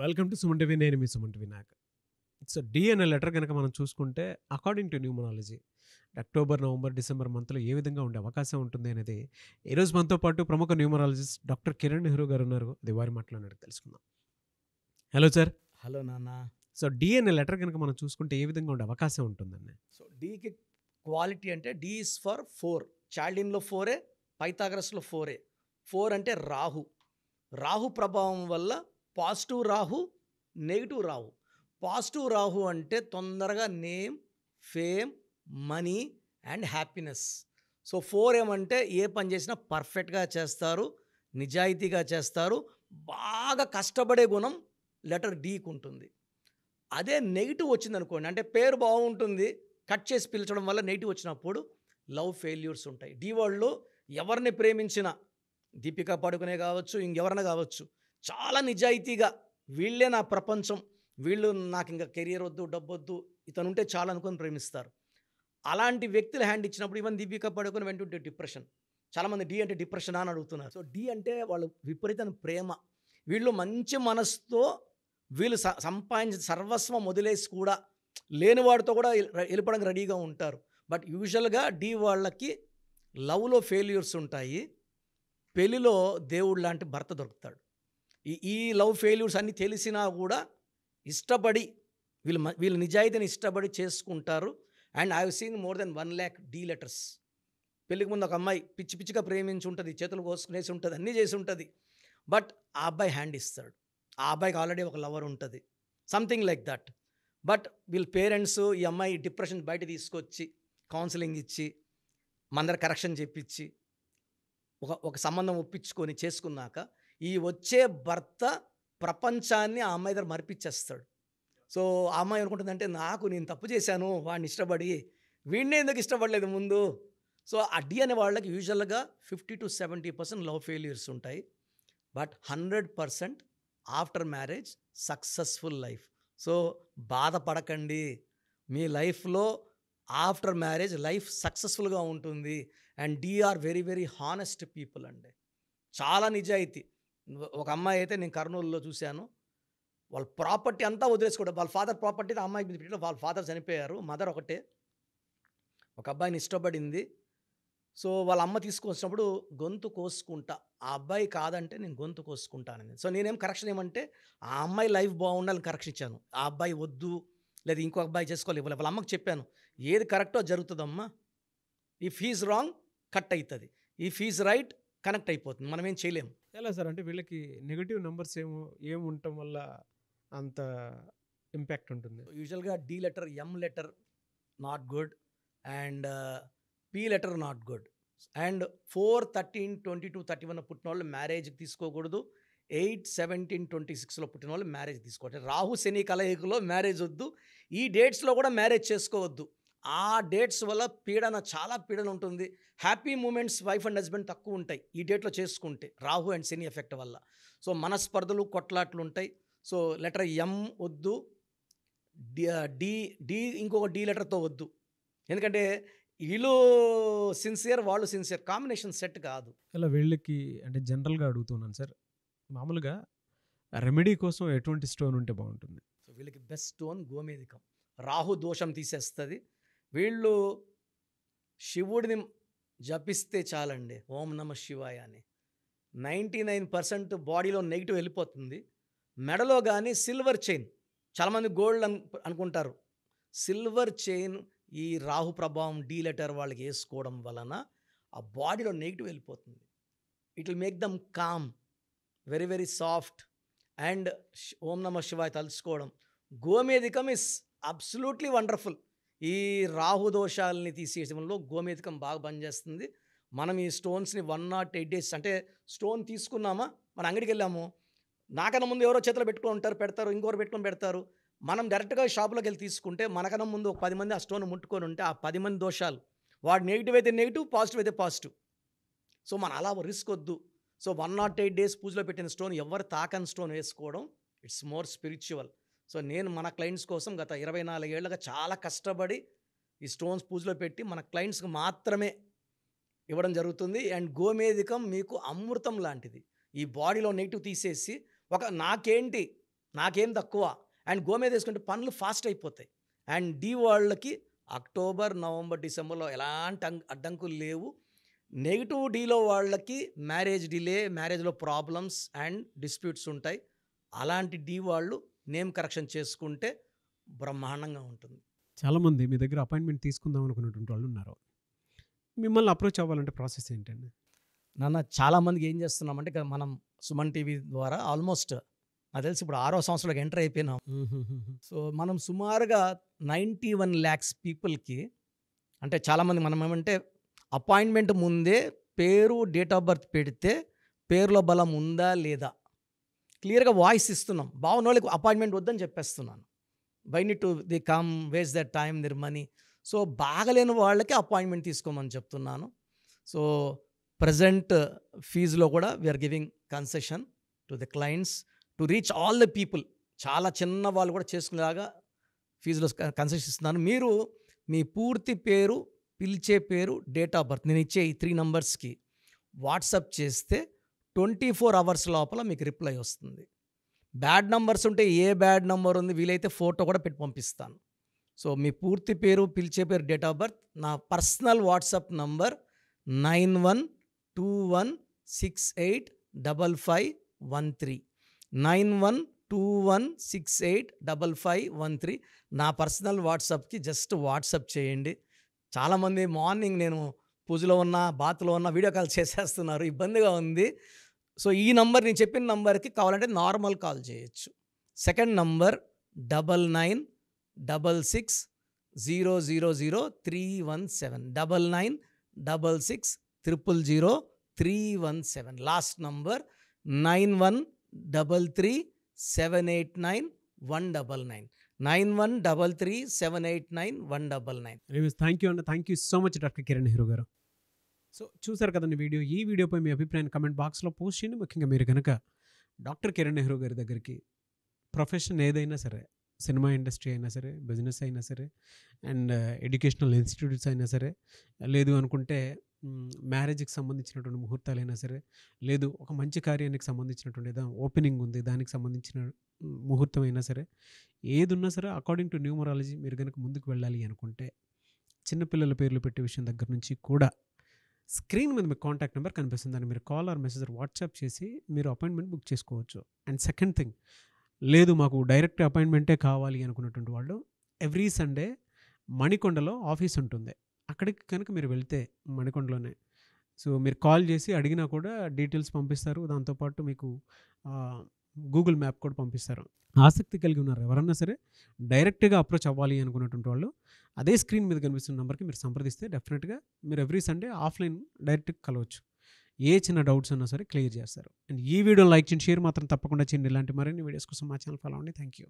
Welcome to Suman TV. నేను మీ Suman TV Nag. So D అనే లెటర్ కనుక మనం చూసుకుంటే according to numerology October, November, December మంత్లో ఏ విధంగా ఉండే అవకాశం ఉంటుంది అనేది ఈరోజు మనతో పాటు ప్రముఖ న్యూమరాలజిస్ట్ డాక్టర్ కిరణ్ నెహ్రూ గారు ఉన్నారు. అది వారి మాట్లాడినట్టు తెలుసుకుందాం. Hello sir. హలో నాన్న. సో డి అనే లెటర్ కనుక మనం చూసుకుంటే ఏ విధంగా ఉండే అవకాశం ఉంటుందండి? సో డీకి క్వాలిటీ అంటే డి ఈజ్ ఫర్ 4. చాల్డిన్లో 4, పైథాగరస్లో 4. 4 అంటే రాహు. రాహు ప్రభావం వల్ల positive Rahu, negative Rahu. Positive Rahu అంటే తొందరగా name, fame, money and happiness. So 4 ఏమంటే ఏ పని చేసినా పర్ఫెక్ట్గా చేస్తారు, నిజాయితీగా చేస్తారు, బాగా కష్టపడే గుణం లెటర్ డీకి ఉంటుంది. అదే నెగిటివ్ వచ్చిందనుకోండి, అంటే పేరు బాగుంటుంది, కట్ చేసి పిలిచడం వల్ల నెగిటివ్ వచ్చినప్పుడు లవ్ ఫెయిల్యూర్స్ ఉంటాయి. డి వాళ్ళు ఎవరిని ప్రేమించినా, దీపికా పడుకునే కావచ్చు, ఇంకెవరైనా కావచ్చు, చాలా నిజాయితీగా వీళ్ళే నా ప్రపంచం, వీళ్ళు నాకు ఇంకా కెరియర్ వద్దు, డబ్బు వద్దు, ఇతను ఉంటే చాలా అనుకొని ప్రేమిస్తారు. అలాంటి వ్యక్తులు హ్యాండ్ ఇచ్చినప్పుడు ఈవెన్ దీపికా పడుకుని వెంటుంటే డిప్రెషన్. చాలామంది డి అంటే డిప్రెషన్ అని అడుగుతున్నారు. సో డి అంటే వాళ్ళు విపరీతమైన ప్రేమ. వీళ్ళు మంచి మనసుతో వీళ్ళు సంపాదించిన సర్వస్వం వదిలేసి కూడా లేనివాడితో కూడా వెళ్ళిపోవడానికి రెడీగా ఉంటారు. బట్ యూజువల్గా డి వాళ్ళకి లవ్లో ఫెయిల్యూర్స్ ఉంటాయి, పెళ్ళిలో దేవుడు లాంటి భర్త దొరుకుతాడు. ఈ లవ్ ఫెయిల్యూర్స్ అన్నీ తెలిసినా కూడా ఇష్టపడి వీళ్ళు నిజాయితీని ఇష్టపడి చేసుకుంటారు. And I have seen more than 1 lakh D letters. పెళ్ళికి ముందు ఒక అమ్మాయి పిచ్చి పిచ్చిగా ప్రేమించి ఉంటుంది, చేతులు కోసుకునేసి ఉంటుంది, అన్నీ చేసి ఉంటుంది. బట్ ఆ అబ్బాయి హ్యాండ్ ఇస్తాడు. ఆ అబ్బాయికి ఆల్రెడీ ఒక లవర్ ఉంటుంది, సంథింగ్ లైక్ దట్. బట్ వీళ్ళ పేరెంట్స్ ఈ అమ్మాయి డిప్రెషన్ బయట తీసుకొచ్చి కౌన్సిలింగ్ ఇచ్చి మందర కరెక్షన్ చెప్పించి ఒక సంబంధం ఒప్పించుకొని చేసుకున్నాక ఈ వచ్చే భర్త ప్రపంచాన్ని ఆ అమ్మాయి దగ్గర మరిపించేస్తాడు. సో ఆ అమ్మాయి అనుకుంటుందంటే నేను తప్పు చేశాను, వాడిని ఇష్టపడి, వీడినే ఎందుకు ఇష్టపడలేదు ముందు. సో ఆ డి అనే వాళ్ళకి యూజువల్గా 50 to 70% లవ్ ఫెయిల్యూర్స్ ఉంటాయి. But 100% after marriage successful life. So బాధపడకండి, మీ లైఫ్లో ఆఫ్టర్ మ్యారేజ్ లైఫ్ సక్సెస్ఫుల్గా ఉంటుంది. And D are very very honest people అండి, చాలా నిజాయితీ. ఒక అమ్మాయి అయితే నేను కర్నూలులో చూశాను, వాళ్ళ ప్రాపర్టీ అంతా వదిలేసుకోవడం, వాళ్ళ ఫాదర్ ప్రాపర్టీ ఆ అమ్మాయికి పెట్టడం. వాళ్ళ ఫాదర్ చనిపోయారు, మదర్ ఒకటే. ఒక అబ్బాయిని ఇష్టపడింది. సో వాళ్ళ అమ్మ తీసుకొచ్చినప్పుడు గొంతు కోసుకుంటా, ఆ అబ్బాయి కాదంటే నేను గొంతు కోసుకుంటానని. సో నేనేం కరెక్షన్ ఏమంటే ఆ అమ్మాయి లైఫ్ బాగుండాలని కరెక్షన్ ఇచ్చాను. ఆ అబ్బాయి వద్దు, లేదా ఇంకో అబ్బాయి చేసుకోవాలి ఇవ్వాలి. వాళ్ళ అమ్మకి చెప్పాను, ఏది కరెక్టో జరుగుతుందమ్మా. ఇఫ్ హీజ్ రాంగ్ కట్ అవుతుంది, ఇఫ్ హీజ్ రైట్ కనెక్ట్ అయిపోతుంది, మనం ఏం చేయలేము. ఎలా సార్ అంటే వీళ్ళకి నెగిటివ్ నెంబర్స్ ఏమి ఉండటం వల్ల అంత ఇంపాక్ట్ ఉంటుంది? యూజువల్గా D letter, M letter not good, and P letter not good. And 4, 13, 22, 31 పుట్టిన వాళ్ళు మ్యారేజ్కి తీసుకోకూడదు. 8, 17, 26లో పుట్టిన వాళ్ళు మ్యారేజ్ తీసుకోవాలి. రాహు శని కలయికలో మ్యారేజ్ వద్దు. ఈ డేట్స్లో కూడా మ్యారేజ్ చేసుకోవద్దు. ఆ డేట్స్ వల్ల చాలా పీడన ఉంటుంది. Happy moments wife and husband తక్కువ ఉంటాయి ఈ డేట్లో చేసుకుంటే, రాహు అండ్ శని ఎఫెక్ట్ వల్ల. సో మనస్పర్ధలు, కొట్లాట్లు ఉంటాయి. సో లెటర్ ఎం వద్దు, డి ఇంకొక డి లెటర్తో వద్దు. ఎందుకంటే వీళ్ళు సిన్సియర్, వాళ్ళు సిన్సియర్, కాంబినేషన్ సెట్ కాదు. ఇలా వీళ్ళకి అంటే జనరల్గా అడుగుతున్నాను సార్, మామూలుగా రెమెడీ కోసం ఎటువంటి స్టోన్ ఉంటే బాగుంటుంది? సో వీళ్ళకి బెస్ట్ స్టోన్ గోమేధికం. రాహు దోషం తీసేస్తుంది. వీళ్ళు శివుడిని జపిస్తే చాలండి, ఓం నమ శివాయ అని. 99% బాడీలో నెగిటివ్ వెళ్ళిపోతుంది. మెడలో కానీ సిల్వర్ చైన్, చాలామంది గోల్డ్ అనుకుంటారు, సిల్వర్ చైన్ ఈ రాహు ప్రభావం డి లెటర్ వాళ్ళకి వేసుకోవడం వలన ఆ బాడీలో నెగిటివ్ వెళ్ళిపోతుంది. It will make them calm, very very soft. And ఓం నమ శివాయ తలుచుకోవడం. గోమేధికం ఇస్ అబ్సల్యూట్లీ వండర్ఫుల్. ఈ రాహు దోషాలని తీసేయడంలో గోమేధికం బాగా పనిచేస్తుంది. మనం ఈ స్టోన్స్ని 108 days, అంటే స్టోన్ తీసుకున్నామా, మన అంగడికి వెళ్ళాము, నాకన్నా ముందు ఎవరో చేతిలో పెట్టుకొని ఉంటారు, పెడతారు, ఇంకొకరు పెట్టుకొని పెడతారు. మనం డైరెక్ట్గా షాపులోకి వెళ్ళి తీసుకుంటే మనకన్నా ముందు ఒక 10 మంది ఆ స్టోన్ ముట్టుకొని ఉంటే ఆ 10 మంది దోషాలు, వాడు నెగిటివ్ అయితే నెగిటివ్, పాజిటివ్ అయితే పాజిటివ్. సో మనం అలా రిస్క్ వద్దు. సో 108 days పూజలో పెట్టిన స్టోన్, ఎవరు తాకని స్టోన్ వేసుకోవడం, ఇట్స్ మోర్ స్పిరిచువల్. సో నేను మన క్లయింట్స్ కోసం గత 24 ఏళ్ళుగా చాలా కష్టపడి ఈ స్టోన్స్ పూజలో పెట్టి మన క్లయింట్స్కి మాత్రమే ఇవ్వడం జరుగుతుంది. అండ్ గోమేధికం మీకు అమృతం లాంటిది. ఈ బాడీలో నెగిటివ్ తీసేసి నాకేంటి నాకేం తక్కువ. అండ్ గో మీద వేసుకుంటే పనులు ఫాస్ట్ అయిపోతాయి. అండ్ డి వాళ్ళకి అక్టోబర్, నవంబర్, డిసెంబర్లో ఎలాంటి అడ్డంకులు లేవు. నెగిటివ్ డీలో వాళ్ళకి మ్యారేజ్ డిలే, మ్యారేజ్లో ప్రాబ్లమ్స్ అండ్ డిస్ప్యూట్స్ ఉంటాయి. అలాంటి డి వాళ్ళు నేమ్ కరెక్షన్ చేసుకుంటే బ్రహ్మాండంగా ఉంటుంది. చాలామంది మీ దగ్గర అపాయింట్మెంట్ తీసుకుందాం అనుకున్నటువంటి వాళ్ళు ఉన్నారు. మిమ్మల్ని అప్రోచ్ అవ్వాలంటే ప్రాసెస్ ఏంటండి? నాన్న చాలామందికి ఏం చేస్తున్నామంటే ఇక మనం సుమన్ టీవీ ద్వారా ఆల్మోస్ట్ నాకు తెలిసి ఇప్పుడు 6వ సంవత్సరంలోకి ఎంటర్ అయిపోయినాం. సో మనం సుమారుగా 91 lakhs పీపుల్కి, అంటే చాలామంది మనం ఏమంటే అపాయింట్మెంట్ ముందే పేరు, డేట్ ఆఫ్ బర్త్ పెడితే పేరులో బలం ఉందా లేదా క్లియర్గా వాయిస్ ఇస్తున్నాం. బాగున్న వాళ్ళకి అపాయింట్మెంట్ వద్దని చెప్పేస్తున్నాను. Why need to the come waste that time their money. So బాగలేని వాళ్ళకి అపాయింట్మెంట్ తీసుకోమని చెప్తున్నాను. సో ప్రజెంట్ ఫీజులో కూడా we are giving concession to the clients to reach all the people. చాలా చిన్న వాళ్ళు కూడా చేసుకునేలాగా ఫీజులో కన్సెషన్ ఇస్తున్నాను. మీరు మీ పూర్తి పేరు, పిలిచే పేరు, డేట్ ఆఫ్ బర్త్ నేను ఇచ్చే ఈ 3 నంబర్స్కి వాట్సాప్ చేస్తే 24 hours లోపల మీకు రిప్లై వస్తుంది. బ్యాడ్ నంబర్స్ ఉంటే ఏ బ్యాడ్ నంబర్ ఉంది వీలైతే ఫోటో కూడా పెట్టి పంపిస్తాను. సో మీ పూర్తి పేరు, పిలిచే పేరు, డేట్ ఆఫ్ బర్త్, నా పర్సనల్ వాట్సాప్ నంబర్ 9121685513 9121685513 నా పర్సనల్ వాట్సాప్కి జస్ట్ వాట్సాప్ చేయండి. చాలామంది మార్నింగ్ నేను పూజలో ఉన్నా, బాత్లో ఉన్నా వీడియో కాల్ చేసేస్తున్నారు, ఇబ్బందిగా ఉంది. సో ఈ నంబర్ నేను చెప్పిన నంబర్కి కావాలంటే నార్మల్ కాల్ చేయొచ్చు. Second number 9966000317 9966000317. Last number 9133789199 9133789199. Thank you అండి. Thank you so much doctor Kiran Nehru గారు. సో చూసారు కదండి వీడియో. ఈ వీడియోపై మీ అభిప్రాయాన్ని కమెంట్ బాక్స్లో పోస్ట్ చేయండి. ముఖ్యంగా మీరు కనుక డాక్టర్ కిరణ్ నెహ్రూ గారి దగ్గరికి ప్రొఫెషన్ ఏదైనా సరే, సినిమా ఇండస్ట్రీ అయినా సరే, బిజినెస్ అయినా సరే, అండ్ ఎడ్యుకేషనల్ ఇన్స్టిట్యూట్స్ అయినా సరే, లేదు అనుకుంటే మ్యారేజ్కి సంబంధించినటువంటి ముహూర్తాలైనా సరే, లేదు ఒక మంచి కార్యానికి సంబంధించినటువంటి ఓపెనింగ్ ఉంది దానికి సంబంధించిన ముహూర్తం అయినా సరే, ఏది ఉన్నా సరే అకార్డింగ్ టు న్యూమరాలజీ మీరు కనుక ముందుకు వెళ్ళాలి అనుకుంటే చిన్నపిల్లల పేర్లు పెట్టే విషయం దగ్గర నుంచి కూడా స్క్రీన్ మీద మీకు కాంటాక్ట్ నెంబర్ కనిపిస్తుంది. దాన్ని మీరు కాల్ ఆర్ మెసేజ్ వాట్సాప్ చేసి మీరు అపాయింట్మెంట్ బుక్ చేసుకోవచ్చు. అండ్ సెకండ్ థింగ్, లేదు మాకు డైరెక్ట్ అపాయింట్మెంటే కావాలి అనుకున్నటువంటి వాళ్ళు ఎవ్రీ సండే మణికొండలో ఆఫీస్ ఉంటుంది. అక్కడికి కనుక మీరు వెళ్తే మణికొండలోనే సో మీరు కాల్ చేసి అడిగినా కూడా డీటెయిల్స్ పంపిస్తారు. దాంతోపాటు మీకు గూగుల్ మ్యాప్ కూడా పంపిస్తారు. ఆసక్తి కలిగి ఉన్నారు ఎవరన్నా సరే డైరెక్ట్గా అప్రోచ్ అవ్వాలి అనుకున్నటువంటి వాళ్ళు అదే స్క్రీన్ మీద కనిపిస్తున్న నెంబర్కి మీరు సంప్రదిస్తే డెఫినెట్గా మీరు ఎవ్రీ సండే ఆఫ్లైన్ డైరెక్ట్గా కలవచ్చు. ఏ చిన్న డౌట్స్ ఉన్నా సరే క్లియర్ చేస్తారు. అండ్ ఈ వీడియో లైక్ చేయండి, షేర్ మాత్రం తప్పకుండా చేయండి. ఇలాంటి మరిన్ని వీడియోస్ కోసం మా ఛానల్ ఫాలో అవ్వండి. Thank you.